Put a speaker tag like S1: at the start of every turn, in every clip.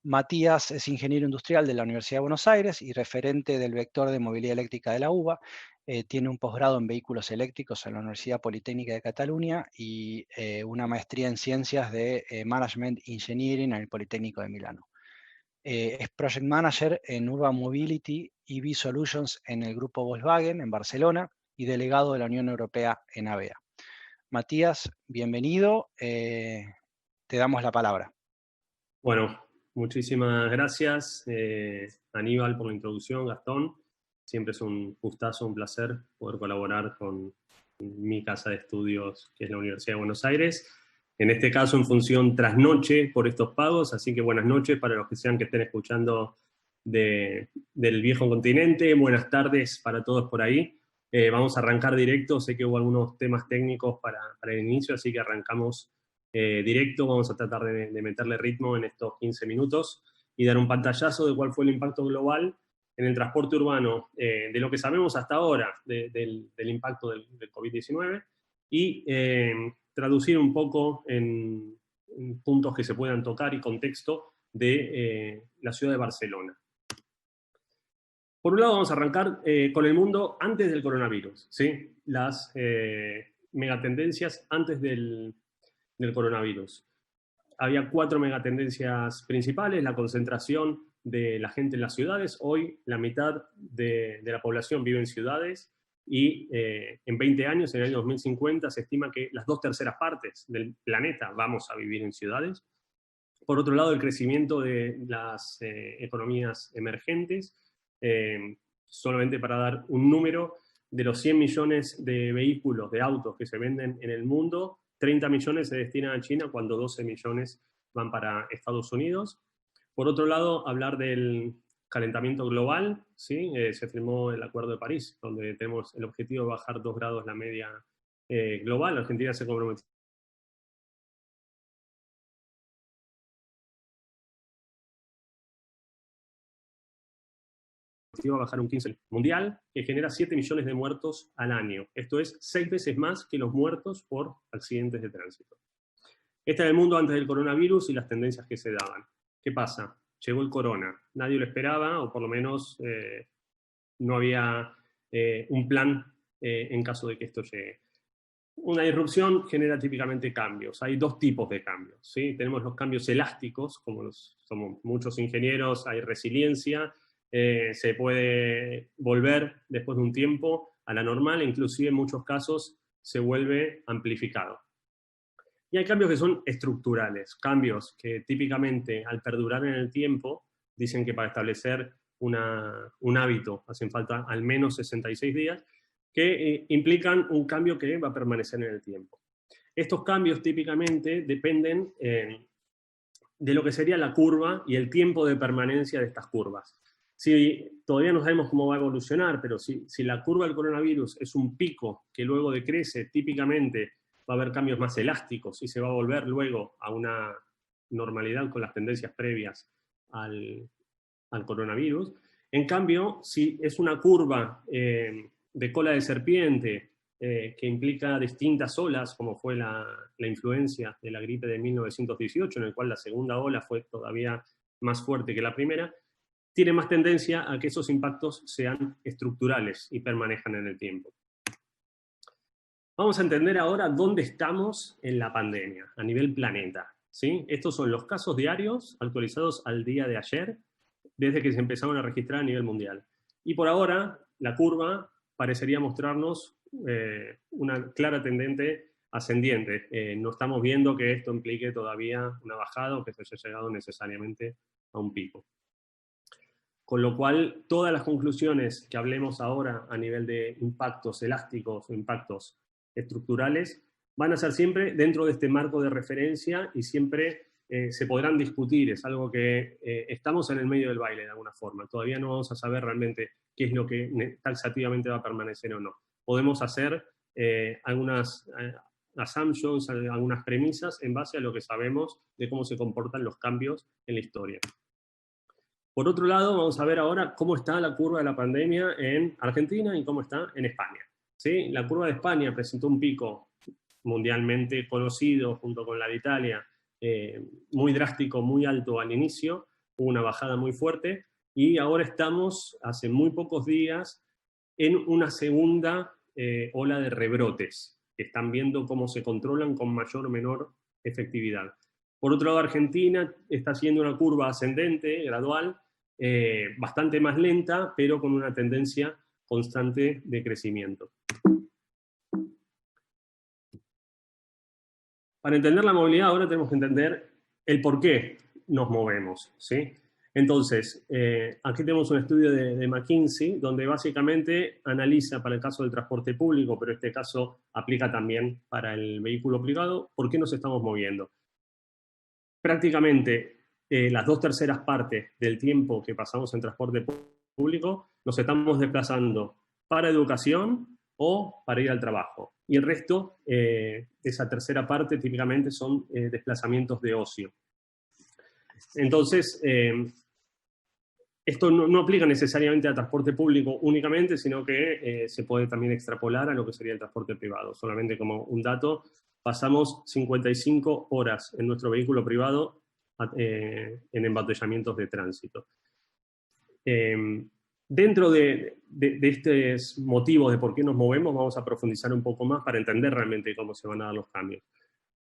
S1: Matías es ingeniero industrial de la Universidad de Buenos Aires y referente del vector de movilidad eléctrica de la UBA. Tiene un posgrado en vehículos eléctricos en la Universidad Politécnica de Cataluña y una maestría en ciencias de Management Engineering en el Politécnico de Milano. Es Project Manager en Urban Mobility EV Solutions en el grupo Volkswagen en Barcelona y delegado de la Unión Europea en AVEA. Matías, bienvenido. Te damos la palabra.
S2: Bueno, muchísimas gracias, Aníbal, por la introducción, Gastón. Siempre es un gustazo, un placer poder colaborar con mi casa de estudios, que es la Universidad de Buenos Aires. En este caso, en función trasnoche por estos pagos, así que buenas noches para los que estén escuchando del viejo continente. Buenas tardes para todos por ahí. Vamos a arrancar directo. Sé que hubo algunos temas técnicos para el inicio, así que arrancamos directo. Vamos a tratar de meterle ritmo en estos 15 minutos y dar un pantallazo de cuál fue el impacto global en el transporte urbano, de lo que sabemos hasta ahora del impacto del COVID-19 y traducir un poco en puntos que se puedan tocar y contexto de la ciudad de Barcelona. Por un lado vamos a arrancar con el mundo antes del coronavirus, ¿sí? Las megatendencias antes del coronavirus. Había 4 megatendencias principales: la concentración de la gente en las ciudades. Hoy la mitad de la población vive en ciudades y en 20 años, en el año 2050, se estima que las 2/3 partes del planeta vamos a vivir en ciudades. Por otro lado, el crecimiento de las economías emergentes. Solamente para dar un número, de los 100 millones de vehículos, de autos que se venden en el mundo, 30 millones se destinan a China, cuando 12 millones van para Estados Unidos. Por otro lado, hablar del calentamiento global, ¿sí? Se firmó el Acuerdo de París, donde tenemos el objetivo de bajar 2 grados la media global. Argentina se comprometió a bajar un 15% mundial, que genera 7 millones de muertos al año. Esto es 6 veces más que los muertos por accidentes de tránsito. Este era el mundo antes del coronavirus y las tendencias que se daban. ¿Qué pasa? Llegó el corona. Nadie lo esperaba, o por lo menos no había un plan en caso de que esto llegue. Una disrupción genera típicamente cambios. Hay 2 tipos de cambios, ¿sí? Tenemos los cambios elásticos, como somos muchos ingenieros, hay resiliencia, se puede volver después de un tiempo a la normal, e inclusive en muchos casos se vuelve amplificado. Y hay cambios que son estructurales, cambios que típicamente al perdurar en el tiempo, dicen que para establecer un hábito hacen falta al menos 66 días, que implican un cambio que va a permanecer en el tiempo. Estos cambios típicamente dependen de lo que sería la curva y el tiempo de permanencia de estas curvas. Si todavía no sabemos cómo va a evolucionar, pero si la curva del coronavirus es un pico que luego decrece, típicamente va a haber cambios más elásticos y se va a volver luego a una normalidad con las tendencias previas al coronavirus. En cambio, si es una curva de cola de serpiente que implica distintas olas, como fue la influencia de la gripe de 1918, en el cual la segunda ola fue todavía más fuerte que la primera, tiene más tendencia a que esos impactos sean estructurales y permanezcan en el tiempo. Vamos a entender ahora dónde estamos en la pandemia, a nivel planeta, ¿sí? Estos son los casos diarios actualizados al día de ayer, desde que se empezaron a registrar a nivel mundial. Y por ahora, la curva parecería mostrarnos una clara tendencia ascendiente. No estamos viendo que esto implique todavía una bajada o que se haya llegado necesariamente a un pico. Con lo cual, todas las conclusiones que hablemos ahora a nivel de impactos elásticos o impactos estructurales van a ser siempre dentro de este marco de referencia y siempre se podrán discutir. Es algo que estamos en el medio del baile de alguna forma. Todavía no vamos a saber realmente qué es lo que taxativamente va a permanecer o no. Podemos hacer algunas assumptions, algunas premisas en base a lo que sabemos de cómo se comportan los cambios en la historia. Por otro lado, vamos a ver ahora cómo está la curva de la pandemia en Argentina y cómo está en España, ¿sí? La curva de España presentó un pico mundialmente conocido, junto con la de Italia, muy drástico, muy alto al inicio, hubo una bajada muy fuerte, y ahora estamos, hace muy pocos días, en una segunda ola de rebrotes, que están viendo cómo se controlan con mayor o menor efectividad. Por otro lado, Argentina está siguiendo una curva ascendente, gradual, bastante más lenta, pero con una tendencia constante de crecimiento. Para entender la movilidad ahora tenemos que entender el por qué nos movemos, ¿sí? Entonces, aquí tenemos un estudio de McKinsey, donde básicamente analiza para el caso del transporte público, pero este caso aplica también para el vehículo privado, por qué nos estamos moviendo. Prácticamente las 2/3 partes del tiempo que pasamos en transporte público nos estamos desplazando para educación o para ir al trabajo. Y el resto, esa tercera parte, típicamente son desplazamientos de ocio. Entonces, esto no aplica necesariamente al transporte público únicamente, sino que se puede también extrapolar a lo que sería el transporte privado. Solamente como un dato, pasamos 55 horas en nuestro vehículo privado en embotellamientos de tránsito. Dentro de estos motivos de por qué nos movemos, vamos a profundizar un poco más para entender realmente cómo se van a dar los cambios.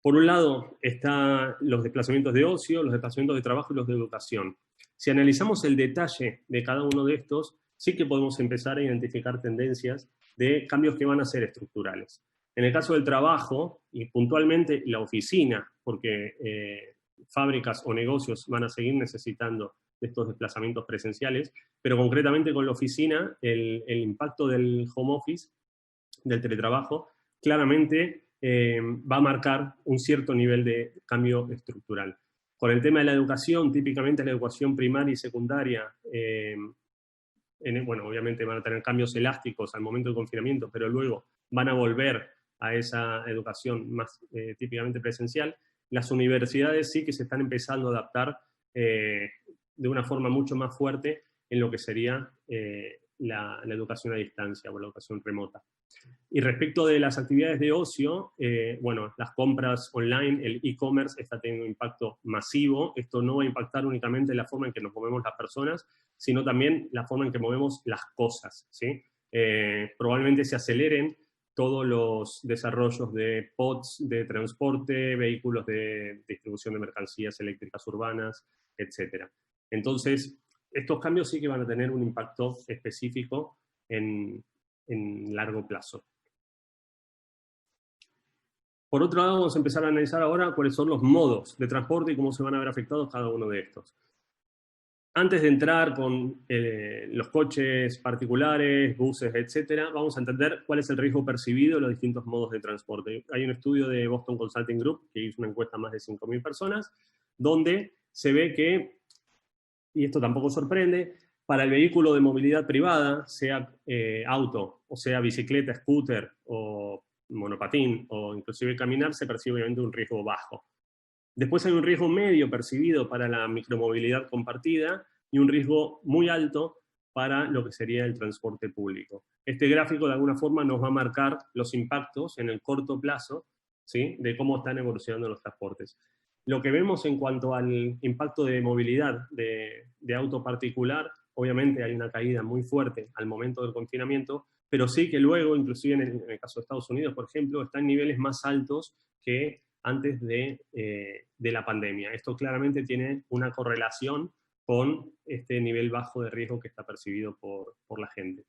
S2: Por un lado, están los desplazamientos de ocio, los desplazamientos de trabajo y los de educación. Si analizamos el detalle de cada uno de estos, sí que podemos empezar a identificar tendencias de cambios que van a ser estructurales. En el caso del trabajo, y puntualmente la oficina, porque fábricas o negocios van a seguir necesitando de estos desplazamientos presenciales, pero concretamente con la oficina, el impacto del home office, del teletrabajo, claramente va a marcar un cierto nivel de cambio estructural. Con el tema de la educación, típicamente la educación primaria y secundaria, bueno, obviamente van a tener cambios elásticos al momento del confinamiento, pero luego van a volver a esa educación más típicamente presencial. Las universidades sí que se están empezando a adaptar de una forma mucho más fuerte en lo que sería la educación a distancia o la educación remota. Y respecto de las actividades de ocio, bueno, las compras online, el e-commerce está teniendo un impacto masivo. Esto no va a impactar únicamente la forma en que nos movemos las personas, sino también la forma en que movemos las cosas, ¿sí? Probablemente se aceleren todos los desarrollos de pods de transporte, vehículos de distribución de mercancías eléctricas urbanas, etc. Entonces, estos cambios sí que van a tener un impacto específico en largo plazo. Por otro lado, vamos a empezar a analizar ahora cuáles son los modos de transporte y cómo se van a ver afectados cada uno de estos. Antes de entrar con los coches particulares, buses, etc., vamos a entender cuál es el riesgo percibido en los distintos modos de transporte. Hay un estudio de Boston Consulting Group que hizo una encuesta a más de 5.000 personas, donde se ve que, y esto tampoco sorprende, para el vehículo de movilidad privada, sea auto, o sea bicicleta, scooter, o monopatín, o inclusive caminar, se percibe obviamente un riesgo bajo. Después hay un riesgo medio percibido para la micromovilidad compartida y un riesgo muy alto para lo que sería el transporte público. Este gráfico de alguna forma nos va a marcar los impactos en el corto plazo, ¿sí?, de cómo están evolucionando los transportes. Lo que vemos en cuanto al impacto de movilidad de auto particular, obviamente hay una caída muy fuerte al momento del confinamiento, pero sí que luego, inclusive en el caso de Estados Unidos, por ejemplo, está en niveles más altos que antes de la pandemia. Esto claramente tiene una correlación con este nivel bajo de riesgo que está percibido por la gente.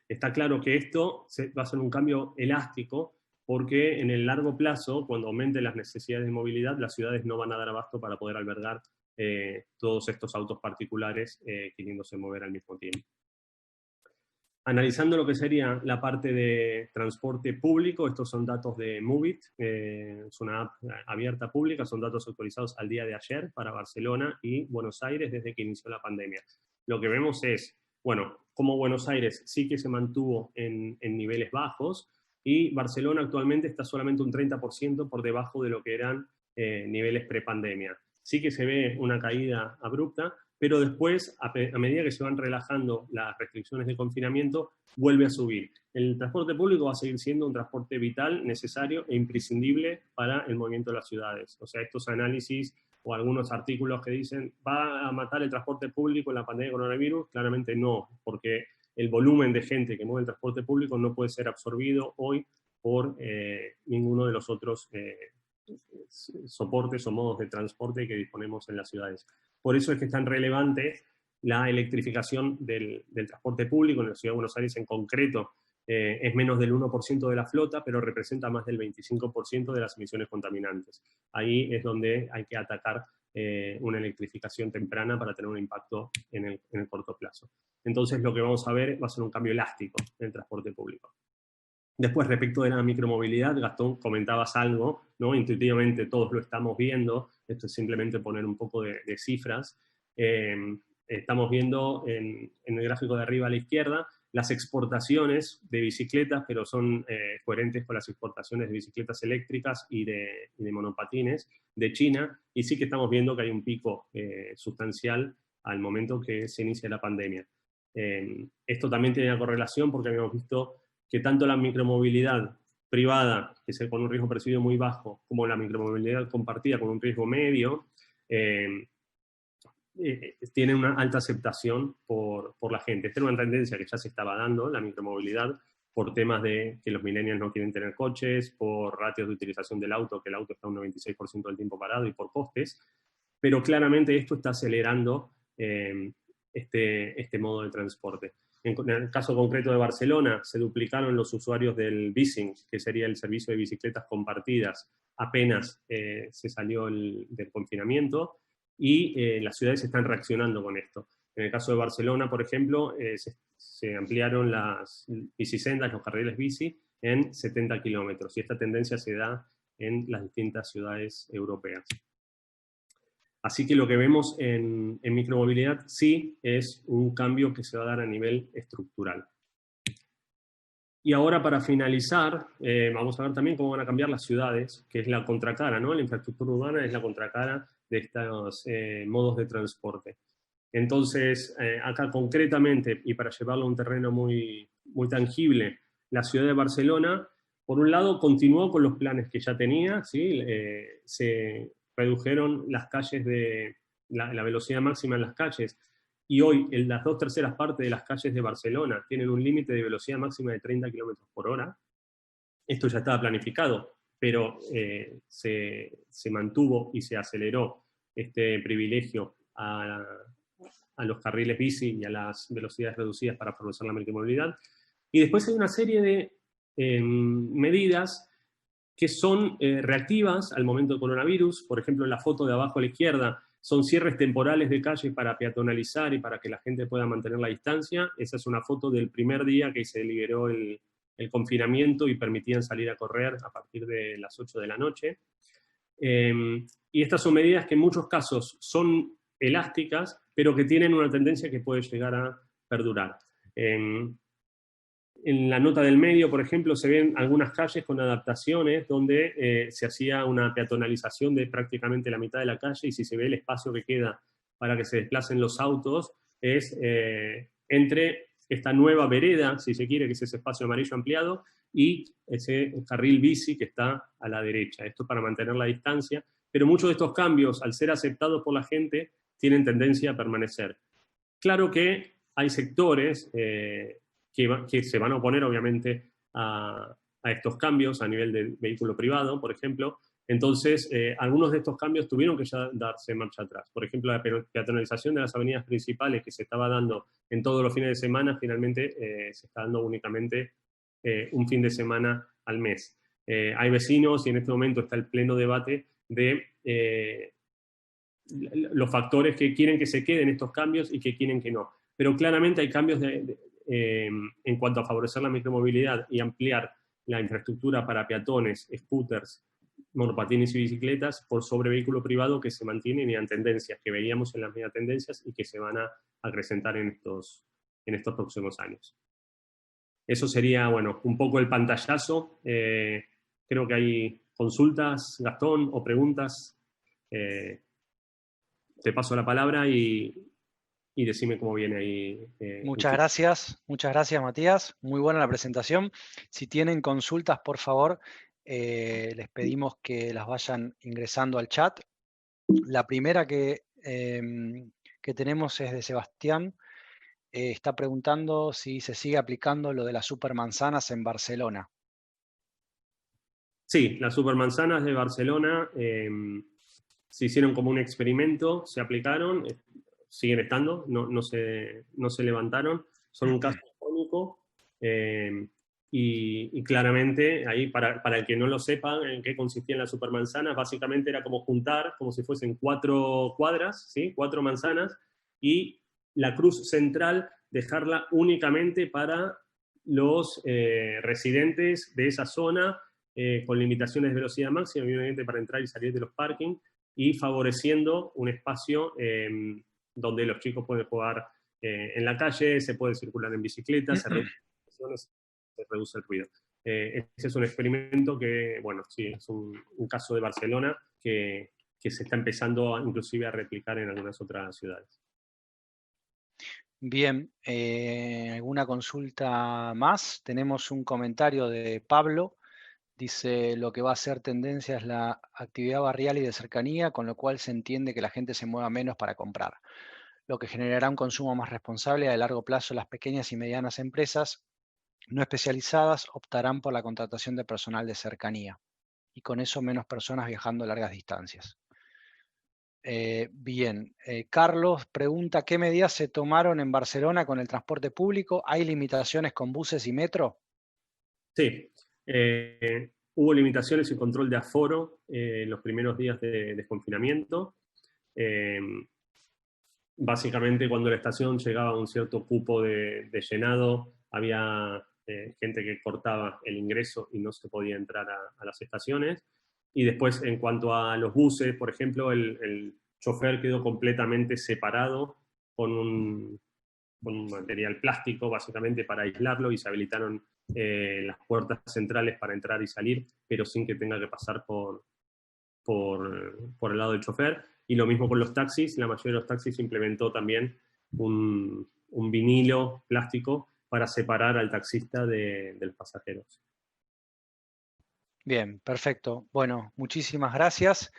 S2: Está claro que esto va a ser un cambio elástico porque en el largo plazo, cuando aumenten las necesidades de movilidad, las ciudades no van a dar abasto para poder albergar todos estos autos particulares queriéndose mover al mismo tiempo. Analizando lo que sería la parte de transporte público, estos son datos de Movit, es una app abierta pública, son datos actualizados al día de ayer para Barcelona y Buenos Aires desde que inició la pandemia. Lo que vemos es, bueno, como Buenos Aires sí que se mantuvo en niveles bajos y Barcelona actualmente está solamente un 30% por debajo de lo que eran niveles prepandemia. Sí que se ve una caída abrupta, pero después, a medida que se van relajando las restricciones de confinamiento, vuelve a subir. El transporte público va a seguir siendo un transporte vital, necesario e imprescindible para el movimiento de las ciudades. O sea, estos análisis o algunos artículos que dicen, ¿va a matar el transporte público en la pandemia de coronavirus? Claramente no, porque el volumen de gente que mueve el transporte público no puede ser absorbido hoy por ninguno de los otros soportes o modos de transporte que disponemos en las ciudades. Por eso es que es tan relevante la electrificación del transporte público. En la Ciudad de Buenos Aires en concreto es menos del 1% de la flota, pero representa más del 25% de las emisiones contaminantes. Ahí es donde hay que atacar una electrificación temprana para tener un impacto en el corto plazo. Entonces lo que vamos a ver va a ser un cambio elástico en el transporte público. Después, respecto de la micromovilidad, Gastón, comentabas algo, ¿no? Intuitivamente todos lo estamos viendo, esto es simplemente poner un poco de cifras. Estamos viendo en el gráfico de arriba a la izquierda las exportaciones de bicicletas, pero son coherentes con las exportaciones de bicicletas eléctricas y de monopatines de China, y sí que estamos viendo que hay un pico sustancial al momento que se inicia la pandemia. Esto también tiene una correlación porque habíamos visto que tanto la micromovilidad privada, que es con un riesgo percibido muy bajo, como la micromovilidad compartida con un riesgo medio, tienen una alta aceptación por la gente. Esta era una tendencia que ya se estaba dando, la micromovilidad, por temas de que los millennials no quieren tener coches, por ratios de utilización del auto, que el auto está un 96% del tiempo parado, y por costes, pero claramente esto está acelerando este modo de transporte. En el caso concreto de Barcelona, se duplicaron los usuarios del Bicing, que sería el servicio de bicicletas compartidas, apenas se salió del confinamiento, y las ciudades están reaccionando con esto. En el caso de Barcelona, por ejemplo, se ampliaron las bicisendas, los carriles bici, en 70 kilómetros, y esta tendencia se da en las distintas ciudades europeas. Así que lo que vemos en micromovilidad sí es un cambio que se va a dar a nivel estructural. Y ahora, para finalizar, vamos a ver también cómo van a cambiar las ciudades, que es la contracara, ¿no? La infraestructura urbana es la contracara de estos modos de transporte. Entonces, acá concretamente, y para llevarlo a un terreno muy, muy tangible, la ciudad de Barcelona, por un lado, continuó con los planes que ya tenía, ¿sí? Se redujeron las calles la velocidad máxima en las calles, y hoy en las 2/3 partes de las calles de Barcelona tienen un límite de velocidad máxima de 30 km por hora. Esto ya estaba planificado, pero se mantuvo y se aceleró este privilegio a los carriles bici y a las velocidades reducidas para favorecer la micromovilidad. Y después hay una serie de medidas que son reactivas al momento del coronavirus. Por ejemplo, en la foto de abajo a la izquierda son cierres temporales de calles para peatonalizar y para que la gente pueda mantener la distancia. Esa es una foto del primer día que se liberó el confinamiento y permitían salir a correr a partir de las 8 de la noche. Y estas son medidas que en muchos casos son elásticas, pero que tienen una tendencia que puede llegar a perdurar. En la nota del medio, por ejemplo, se ven algunas calles con adaptaciones donde se hacía una peatonalización de prácticamente la mitad de la calle, y si se ve el espacio que queda para que se desplacen los autos es entre esta nueva vereda, si se quiere, que es ese espacio amarillo ampliado, y ese carril bici que está a la derecha. Esto para mantener la distancia, pero muchos de estos cambios, al ser aceptados por la gente, tienen tendencia a permanecer. Claro que hay sectores que se van a oponer, obviamente, a estos cambios a nivel del vehículo privado, por ejemplo. Entonces, algunos de estos cambios tuvieron que ya darse marcha atrás. Por ejemplo, la peatonalización de las avenidas principales que se estaba dando en todos los fines de semana, finalmente se está dando únicamente un fin de semana al mes. Hay vecinos, y en este momento está el pleno debate de los factores que quieren que se queden estos cambios y que quieren que no. Pero claramente hay cambios en cuanto a favorecer la micromovilidad y ampliar la infraestructura para peatones, scooters, monopatines y bicicletas por sobre vehículo privado, que se mantienen y en tendencias que veíamos en las megatendencias y que se van a acrecentar en estos próximos años. Eso sería, bueno, un poco el pantallazo. Creo que hay consultas, Gastón, o preguntas. Te paso la palabra y decime cómo viene ahí.
S1: Muchas gracias, Matías. Muy buena la presentación. Si tienen consultas, por favor, les pedimos que las vayan ingresando al chat La primera que tenemos es de Sebastián. Está preguntando si se sigue aplicando lo de las supermanzanas en Barcelona.
S2: Sí, las supermanzanas de Barcelona se hicieron como un experimento, se aplicaron, siguen estando, no se levantaron, son un caso único. Y claramente, ahí para el que no lo sepa en qué consistían las supermanzanas, básicamente era como juntar, como si fuesen 4 cuadras, ¿sí? 4 manzanas, y la cruz central dejarla únicamente para los residentes de esa zona, con limitaciones de velocidad máxima, obviamente para entrar y salir de los parkings, y favoreciendo un espacio donde los chicos pueden jugar en la calle, se puede circular en bicicleta, se reduce el ruido. Ese es un experimento que, bueno, sí, es un caso de Barcelona que se está empezando inclusive a replicar en algunas otras ciudades.
S1: Bien, ¿alguna consulta más? Tenemos un comentario de Pablo. Dice, lo que va a ser tendencia es la actividad barrial y de cercanía, con lo cual se entiende que la gente se mueva menos para comprar, lo que generará un consumo más responsable y a largo plazo las pequeñas y medianas empresas no especializadas optarán por la contratación de personal de cercanía y con eso menos personas viajando largas distancias. Bien, Carlos pregunta, ¿qué medidas se tomaron en Barcelona con el transporte público? ¿Hay limitaciones con buses y metro?
S2: Sí, hubo limitaciones y control de aforo en los primeros días de desconfinamiento. Básicamente, cuando la estación llegaba a un cierto cupo de llenado, había gente que cortaba el ingreso y no se podía entrar a las estaciones. Y después, en cuanto a los buses, por ejemplo, el chofer quedó completamente separado con un material plástico, básicamente, para aislarlo, y se habilitaron las puertas centrales para entrar y salir, pero sin que tenga que pasar por el lado del chofer. Y lo mismo con los taxis, la mayoría de los taxis implementó también un vinilo plástico para separar al taxista de los pasajeros.
S1: Bien, perfecto. Bueno, muchísimas gracias.